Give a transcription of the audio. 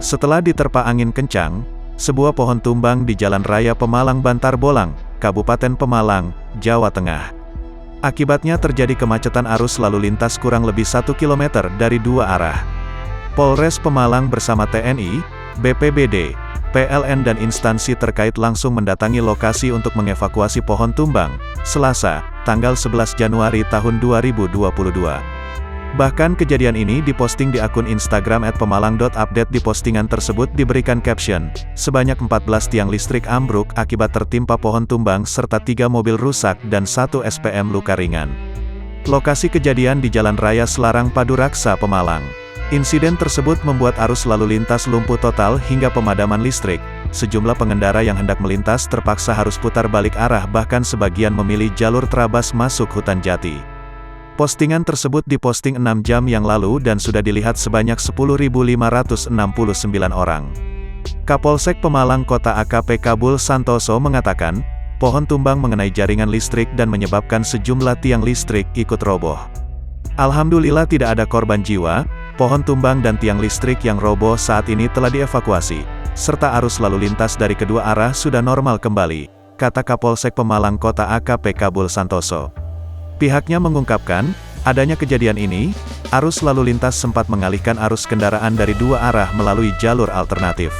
Setelah diterpa angin kencang, sebuah pohon tumbang di Jalan Raya Pemalang Bantar Bolang, Kabupaten Pemalang, Jawa Tengah. Akibatnya terjadi kemacetan arus lalu lintas kurang lebih 1 km dari dua arah. Polres Pemalang bersama TNI, BPBD, PLN dan instansi terkait langsung mendatangi lokasi untuk mengevakuasi pohon tumbang, Selasa, tanggal 11 Januari tahun 2022. Bahkan kejadian ini diposting di akun Instagram @pemalang.update. Di postingan tersebut diberikan caption, sebanyak 14 tiang listrik ambruk akibat tertimpa pohon tumbang serta 3 mobil rusak dan 1 SPM luka ringan. Lokasi kejadian di Jalan Raya Selarang Paduraksa, Pemalang. Insiden tersebut membuat arus lalu lintas lumpuh total hingga pemadaman listrik. Sejumlah pengendara yang hendak melintas terpaksa harus putar balik arah, bahkan sebagian memilih jalur terabas masuk hutan jati. Postingan tersebut diposting 6 jam yang lalu dan sudah dilihat sebanyak 10.569 orang. Kapolsek Pemalang Kota AKP Kabul Santoso mengatakan, pohon tumbang mengenai jaringan listrik dan menyebabkan sejumlah tiang listrik ikut roboh. Alhamdulillah tidak ada korban jiwa, pohon tumbang dan tiang listrik yang roboh saat ini telah dievakuasi, serta arus lalu lintas dari kedua arah sudah normal kembali, kata Kapolsek Pemalang Kota AKP Kabul Santoso. Pihaknya mengungkapkan, adanya kejadian ini, arus lalu lintas sempat mengalihkan arus kendaraan dari dua arah melalui jalur alternatif.